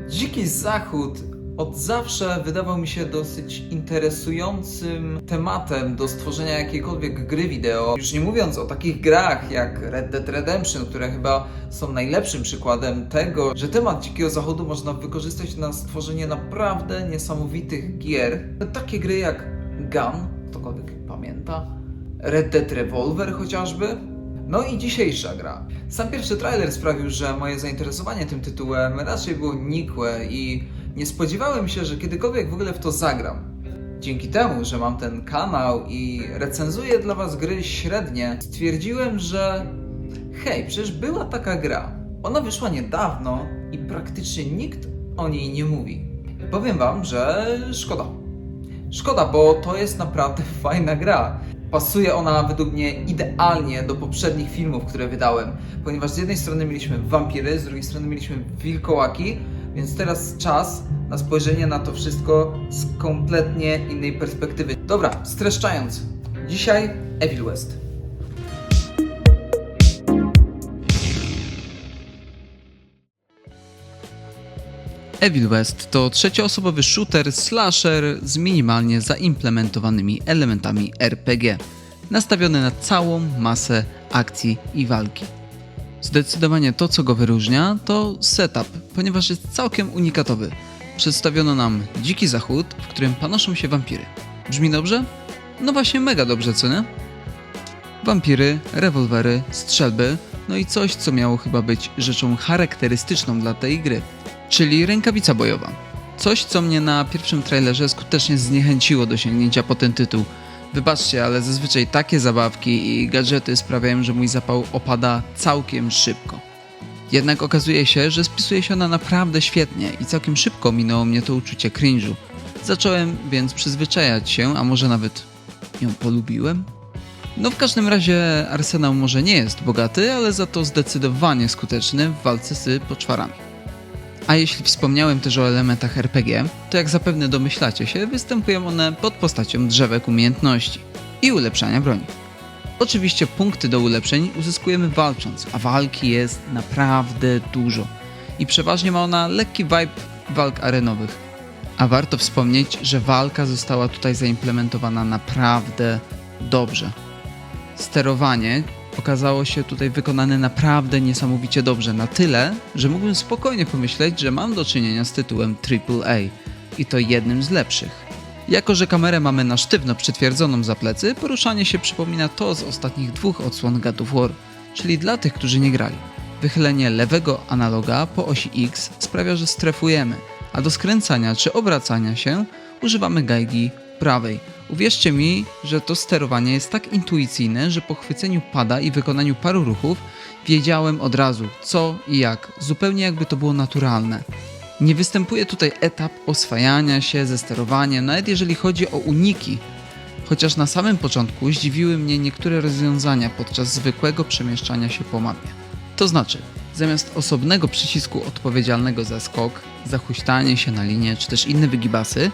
Dziki Zachód od zawsze wydawał mi się dosyć interesującym tematem do stworzenia jakiejkolwiek gry wideo. Już nie mówiąc o takich grach jak Red Dead Redemption, które chyba są najlepszym przykładem tego, że temat Dzikiego Zachodu można wykorzystać na stworzenie naprawdę niesamowitych gier. Takie gry jak Gun, ktokolwiek pamięta, Red Dead Revolver chociażby. No i dzisiejsza gra. Sam pierwszy trailer sprawił, że moje zainteresowanie tym tytułem raczej było nikłe i nie spodziewałem się, że kiedykolwiek w ogóle w to zagram. Dzięki temu, że mam ten kanał i recenzuję dla was gry średnie, stwierdziłem, że hej, przecież była taka gra. Ona wyszła niedawno i praktycznie nikt o niej nie mówi. Powiem wam, że szkoda. Szkoda, bo to jest naprawdę fajna gra. Pasuje ona według mnie idealnie do poprzednich filmów, które wydałem, ponieważ z jednej strony mieliśmy wampiry, z drugiej strony mieliśmy wilkołaki, więc teraz czas na spojrzenie na to wszystko z kompletnie innej perspektywy. Dobra, streszczając, dzisiaj Evil West. Evil West to trzecioosobowy shooter slasher z minimalnie zaimplementowanymi elementami RPG, nastawiony na całą masę akcji i walki. Zdecydowanie to, co go wyróżnia, to setup, ponieważ jest całkiem unikatowy. Przedstawiono nam Dziki Zachód, w którym panoszą się wampiry. Brzmi dobrze? No właśnie mega dobrze, co nie? Wampiry, rewolwery, strzelby, no i coś, co miało chyba być rzeczą charakterystyczną dla tej gry, czyli rękawica bojowa. Coś, co mnie na pierwszym trailerze skutecznie zniechęciło do sięgnięcia po ten tytuł. Wybaczcie, ale zazwyczaj takie zabawki i gadżety sprawiają, że mój zapał opada całkiem szybko. Jednak okazuje się, że spisuje się ona naprawdę świetnie i całkiem szybko minęło mnie to uczucie cringe'u. Zacząłem więc przyzwyczajać się, a może nawet ją polubiłem? No w każdym razie arsenał może nie jest bogaty, ale za to zdecydowanie skuteczny w walce z poczwarami. A jeśli wspomniałem też o elementach RPG, to jak zapewne domyślacie się, występują one pod postacią drzewek umiejętności i ulepszania broni. Oczywiście punkty do ulepszeń uzyskujemy walcząc, a walki jest naprawdę dużo. I przeważnie ma ona lekki vibe walk arenowych. A warto wspomnieć, że walka została tutaj zaimplementowana naprawdę dobrze. Sterowanie okazało się tutaj wykonane naprawdę niesamowicie dobrze, na tyle, że mógłbym spokojnie pomyśleć, że mam do czynienia z tytułem AAA i to jednym z lepszych. Jako że kamerę mamy na sztywno przytwierdzoną za plecy, poruszanie się przypomina to z ostatnich dwóch odsłon God of War, czyli dla tych, którzy nie grali. Wychylenie lewego analoga po osi X sprawia, że strefujemy, a do skręcania czy obracania się używamy gajki prawej. Uwierzcie mi, że to sterowanie jest tak intuicyjne, że po chwyceniu pada i wykonaniu paru ruchów wiedziałem od razu co i jak, zupełnie jakby to było naturalne. Nie występuje tutaj etap oswajania się ze sterowaniem, nawet jeżeli chodzi o uniki, chociaż na samym początku zdziwiły mnie niektóre rozwiązania podczas zwykłego przemieszczania się po mapie. To znaczy, zamiast osobnego przycisku odpowiedzialnego za skok, za huśtanie się na linię czy też inne wygibasy,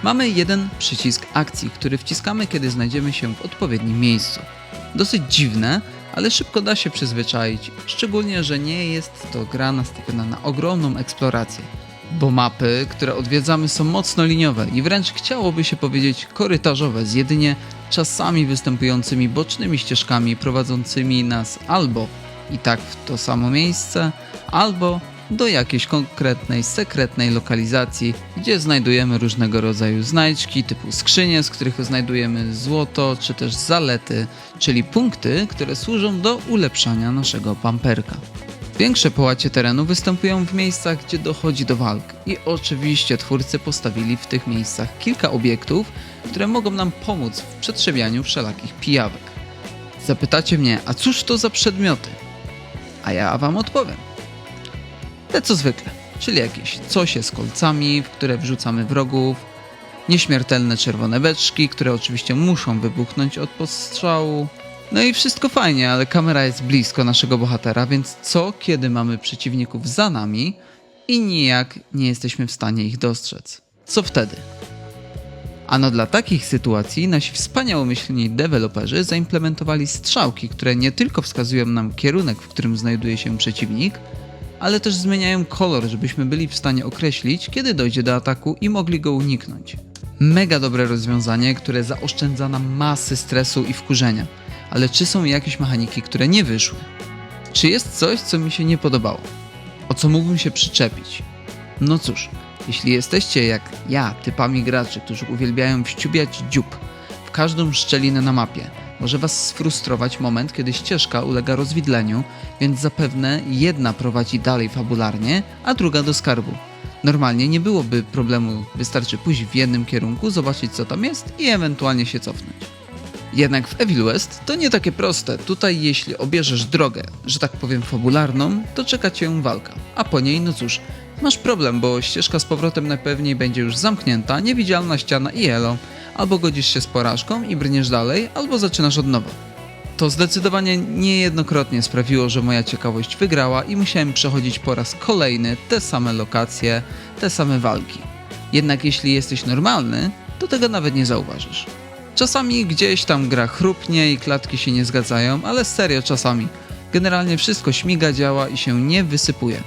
mamy jeden przycisk akcji, który wciskamy, kiedy znajdziemy się w odpowiednim miejscu. Dosyć dziwne, ale szybko da się przyzwyczaić, szczególnie, że nie jest to gra nastawiona na ogromną eksplorację. Bo mapy, które odwiedzamy, są mocno liniowe i wręcz chciałoby się powiedzieć korytarzowe, z jedynie czasami występującymi bocznymi ścieżkami prowadzącymi nas albo i tak w to samo miejsce, albo do jakiejś konkretnej, sekretnej lokalizacji, gdzie znajdujemy różnego rodzaju znajdźki typu skrzynie, z których znajdujemy złoto, czy też zalety, czyli punkty, które służą do ulepszania naszego pamperka. Większe połacie terenu występują w miejscach, gdzie dochodzi do walk i oczywiście twórcy postawili w tych miejscach kilka obiektów, które mogą nam pomóc w przetrzebianiu wszelakich pijawek. Zapytacie mnie, a cóż to za przedmioty? A ja wam odpowiem. Te co zwykle, czyli jakieś cosie z kolcami, w które wrzucamy wrogów, nieśmiertelne czerwone beczki, które oczywiście muszą wybuchnąć od postrzału. No i wszystko fajnie, ale kamera jest blisko naszego bohatera, więc co kiedy mamy przeciwników za nami i nijak nie jesteśmy w stanie ich dostrzec? Co wtedy? Ano dla takich sytuacji nasi wspaniałomyślni deweloperzy zaimplementowali strzałki, które nie tylko wskazują nam kierunek, w którym znajduje się przeciwnik, ale też zmieniają kolor, żebyśmy byli w stanie określić, kiedy dojdzie do ataku i mogli go uniknąć. Mega dobre rozwiązanie, które zaoszczędza nam masy stresu i wkurzenia. Ale czy są jakieś mechaniki, które nie wyszły? Czy jest coś, co mi się nie podobało? O co mógłbym się przyczepić? No cóż, jeśli jesteście jak ja, typami graczy, którzy uwielbiają wściubiać dziób w każdą szczelinę na mapie, może was sfrustrować moment, kiedy ścieżka ulega rozwidleniu, więc zapewne jedna prowadzi dalej fabularnie, a druga do skarbu. Normalnie nie byłoby problemu, wystarczy pójść w jednym kierunku, zobaczyć co tam jest i ewentualnie się cofnąć. Jednak w Evil West to nie takie proste. Tutaj jeśli obierzesz drogę, że tak powiem fabularną, to czeka cię walka, a po niej no cóż, masz problem, bo ścieżka z powrotem najpewniej będzie już zamknięta, niewidzialna ściana i elo, albo godzisz się z porażką i brniesz dalej, albo zaczynasz od nowa. To zdecydowanie niejednokrotnie sprawiło, że moja ciekawość wygrała i musiałem przechodzić po raz kolejny te same lokacje, te same walki. Jednak jeśli jesteś normalny, to tego nawet nie zauważysz. Czasami gdzieś tam gra chrupnie i klatki się nie zgadzają, ale serio czasami. Generalnie wszystko śmiga, działa i się nie wysypuje.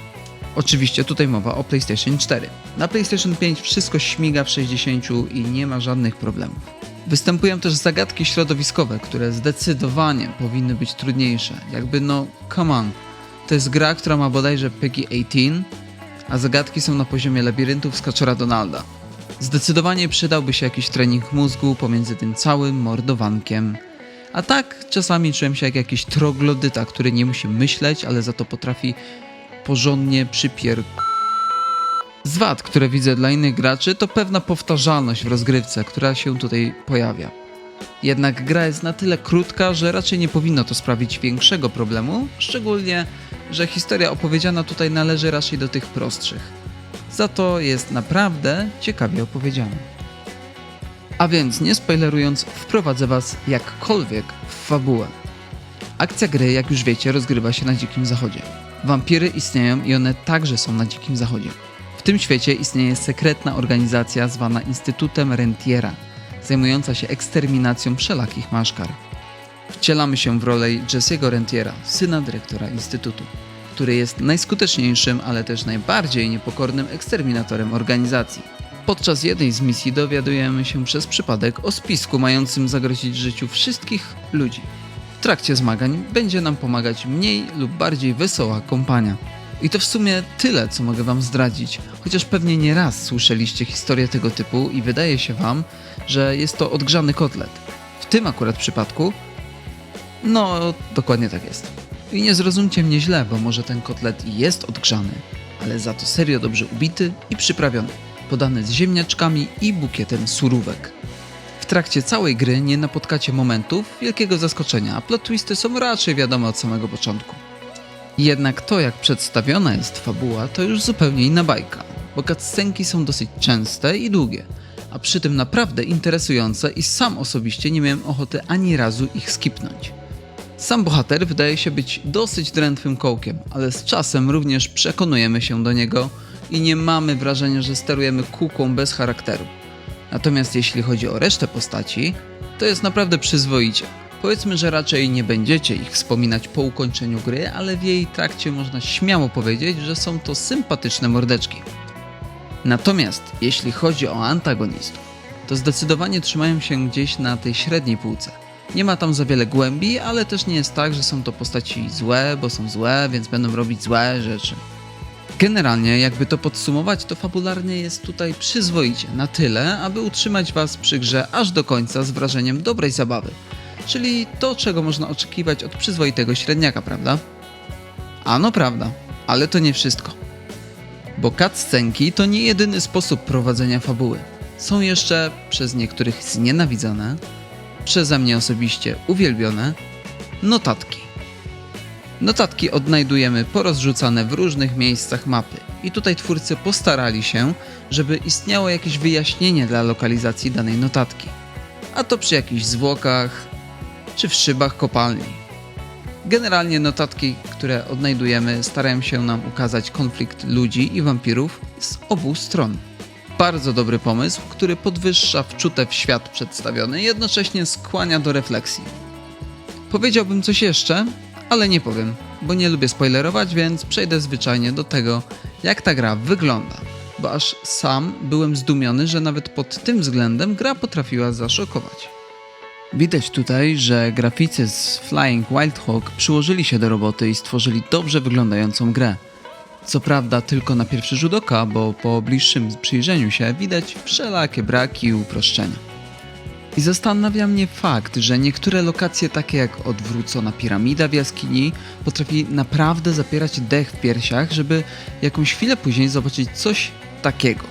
Oczywiście tutaj mowa o PlayStation 4. Na PlayStation 5 wszystko śmiga w 60 i nie ma żadnych problemów. Występują też zagadki środowiskowe, które zdecydowanie powinny być trudniejsze. Jakby no, come on. To jest gra, która ma bodajże PEGI 18, a zagadki są na poziomie labiryntów z Kaczora Donalda. Zdecydowanie przydałby się jakiś trening mózgu pomiędzy tym całym mordowankiem. A tak, czasami czułem się jak jakiś troglodyta, który nie musi myśleć, ale za to potrafi porządnie Z wad, które widzę dla innych graczy, to pewna powtarzalność w rozgrywce, która się tutaj pojawia. Jednak gra jest na tyle krótka, że raczej nie powinno to sprawić większego problemu, szczególnie, że historia opowiedziana tutaj należy raczej do tych prostszych. Za to jest naprawdę ciekawie opowiedziana. A więc, nie spoilerując, wprowadzę was jakkolwiek w fabułę. Akcja gry, jak już wiecie, rozgrywa się na Dzikim Zachodzie. Wampiry istnieją i one także są na Dzikim Zachodzie. W tym świecie istnieje sekretna organizacja zwana Instytutem Rentiera, zajmująca się eksterminacją wszelakich maszkar. Wcielamy się w rolę Jesse'ego Rentiera, syna dyrektora Instytutu, który jest najskuteczniejszym, ale też najbardziej niepokornym eksterminatorem organizacji. Podczas jednej z misji dowiadujemy się przez przypadek o spisku mającym zagrozić życiu wszystkich ludzi. W trakcie zmagań będzie nam pomagać mniej lub bardziej wesoła kompania. I to w sumie tyle, co mogę wam zdradzić, chociaż pewnie nie raz słyszeliście historię tego typu i wydaje się wam, że jest to odgrzany kotlet. W tym akurat przypadku, no dokładnie tak jest. I nie zrozumcie mnie źle, bo może ten kotlet jest odgrzany, ale za to serio dobrze ubity i przyprawiony, podany z ziemniaczkami i bukietem surówek. W trakcie całej gry nie napotkacie momentów wielkiego zaskoczenia, a plot twisty są raczej wiadome od samego początku. Jednak to, jak przedstawiona jest fabuła, to już zupełnie inna bajka, bo cutscenki są dosyć częste i długie, a przy tym naprawdę interesujące i sam osobiście nie miałem ochoty ani razu ich skipnąć. Sam bohater wydaje się być dosyć drętwym kołkiem, ale z czasem również przekonujemy się do niego i nie mamy wrażenia, że sterujemy kukłą bez charakteru. Natomiast jeśli chodzi o resztę postaci, to jest naprawdę przyzwoicie. Powiedzmy, że raczej nie będziecie ich wspominać po ukończeniu gry, ale w jej trakcie można śmiało powiedzieć, że są to sympatyczne mordeczki. Natomiast jeśli chodzi o antagonistów, to zdecydowanie trzymają się gdzieś na tej średniej półce. Nie ma tam za wiele głębi, ale też nie jest tak, że są to postaci złe, bo są złe, więc będą robić złe rzeczy. Generalnie, jakby to podsumować, to fabularnie jest tutaj przyzwoicie, na tyle, aby utrzymać was przy grze aż do końca z wrażeniem dobrej zabawy. Czyli to, czego można oczekiwać od przyzwoitego średniaka, prawda? Ano prawda, ale to nie wszystko. Bo cutscenki to nie jedyny sposób prowadzenia fabuły. Są jeszcze przez niektórych znienawidzone, przeze mnie osobiście uwielbione, notatki. Notatki odnajdujemy porozrzucane w różnych miejscach mapy i tutaj twórcy postarali się, żeby istniało jakieś wyjaśnienie dla lokalizacji danej notatki. A to przy jakichś zwłokach, czy w szybach kopalni. Generalnie notatki, które odnajdujemy, starają się nam ukazać konflikt ludzi i wampirów z obu stron. Bardzo dobry pomysł, który podwyższa wczutę w świat przedstawiony i jednocześnie skłania do refleksji. Powiedziałbym coś jeszcze, ale nie powiem, bo nie lubię spoilerować, więc przejdę zwyczajnie do tego, jak ta gra wygląda. Bo aż sam byłem zdumiony, że nawet pod tym względem gra potrafiła zaszokować. Widać tutaj, że graficy z Flying Wild Hog przyłożyli się do roboty i stworzyli dobrze wyglądającą grę. Co prawda tylko na pierwszy rzut oka, bo po bliższym przyjrzeniu się widać wszelakie braki i uproszczenia. I zastanawia mnie fakt, że niektóre lokacje takie jak odwrócona piramida w jaskini potrafi naprawdę zapierać dech w piersiach, żeby jakąś chwilę później zobaczyć coś takiego.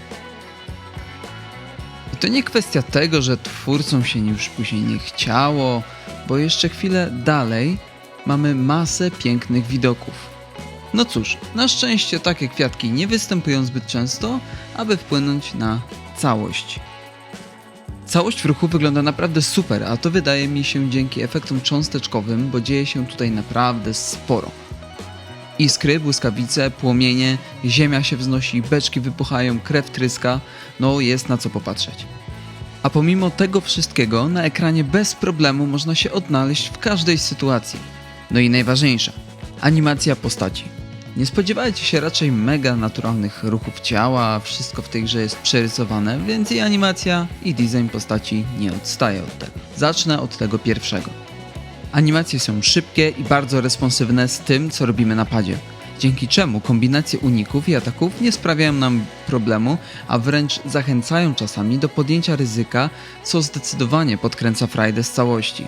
I to nie kwestia tego, że twórcom się już później nie chciało, bo jeszcze chwilę dalej mamy masę pięknych widoków. No cóż, na szczęście takie kwiatki nie występują zbyt często, aby wpłynąć na całość. Całość w ruchu wygląda naprawdę super, a to wydaje mi się dzięki efektom cząsteczkowym, bo dzieje się tutaj naprawdę sporo. Iskry, błyskawice, płomienie, ziemia się wznosi, beczki wybuchają, krew tryska, no jest na co popatrzeć. A pomimo tego wszystkiego na ekranie bez problemu można się odnaleźć w każdej sytuacji. No i najważniejsza, animacja postaci. Nie spodziewajcie się raczej mega naturalnych ruchów ciała, wszystko w tej grze jest przerysowane, więc i animacja i design postaci nie odstaje od tego. Zacznę od tego pierwszego. Animacje są szybkie i bardzo responsywne z tym, co robimy na padzie, dzięki czemu kombinacje uników i ataków nie sprawiają nam problemu, a wręcz zachęcają czasami do podjęcia ryzyka, co zdecydowanie podkręca frajdę z całości.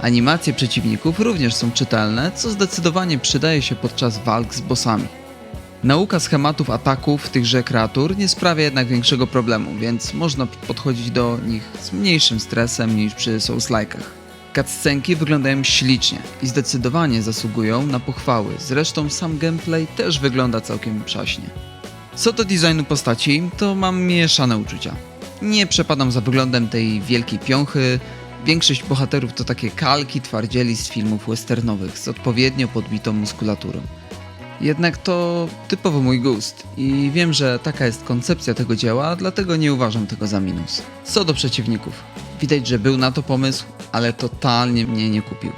Animacje przeciwników również są czytelne, co zdecydowanie przydaje się podczas walk z bossami. Nauka schematów ataków tychże kreatur nie sprawia jednak większego problemu, więc można podchodzić do nich z mniejszym stresem niż przy Souls-like'ach. Cutscenki wyglądają ślicznie i zdecydowanie zasługują na pochwały, zresztą sam gameplay też wygląda całkiem przaśnie. Co do designu postaci, to mam mieszane uczucia. Nie przepadam za wyglądem tej wielkiej piąchy. Większość bohaterów to takie kalki twardzieli z filmów westernowych z odpowiednio podbitą muskulaturą. Jednak to typowo mój gust i wiem, że taka jest koncepcja tego dzieła, dlatego nie uważam tego za minus. Co do przeciwników, widać, że był na to pomysł, ale totalnie mnie nie kupił.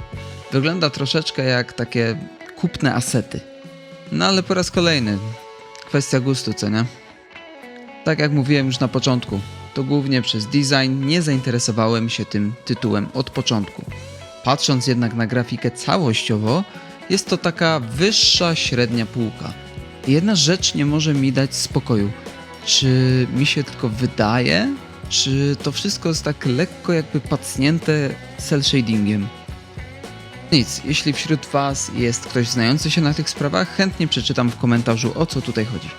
Wygląda troszeczkę jak takie kupne asety. No ale po raz kolejny, kwestia gustu, co nie? Tak jak mówiłem już na początku, to głównie przez design nie zainteresowałem się tym tytułem od początku. Patrząc jednak na grafikę całościowo, jest to taka wyższa średnia półka. I jedna rzecz nie może mi dać spokoju. Czy mi się tylko wydaje? Czy to wszystko jest tak lekko jakby pacnięte cel shadingiem? Nic, jeśli wśród Was jest ktoś znający się na tych sprawach, chętnie przeczytam w komentarzu, o co tutaj chodzi.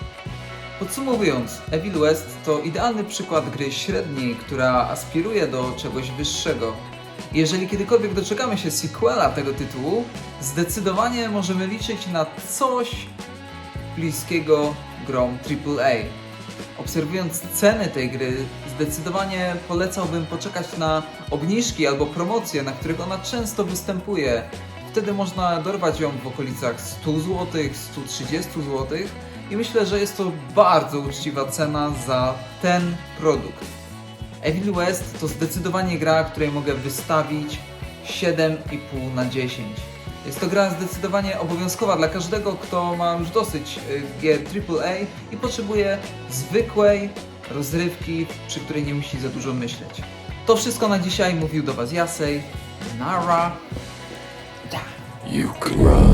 Podsumowując, Evil West to idealny przykład gry średniej, która aspiruje do czegoś wyższego. Jeżeli kiedykolwiek doczekamy się sequela tego tytułu, zdecydowanie możemy liczyć na coś bliskiego grom AAA. Obserwując ceny tej gry, zdecydowanie polecałbym poczekać na obniżki albo promocje, na których ona często występuje. Wtedy można dorwać ją w okolicach 100 zł, 130 zł i myślę, że jest to bardzo uczciwa cena za ten produkt. Evil West to zdecydowanie gra, której mogę wystawić 7,5 na 10. Jest to gra zdecydowanie obowiązkowa dla każdego, kto ma już dosyć gier AAA i potrzebuje zwykłej rozrywki, przy której nie musi za dużo myśleć. To wszystko na dzisiaj, mówił do Was Jasej. Nara. You can run.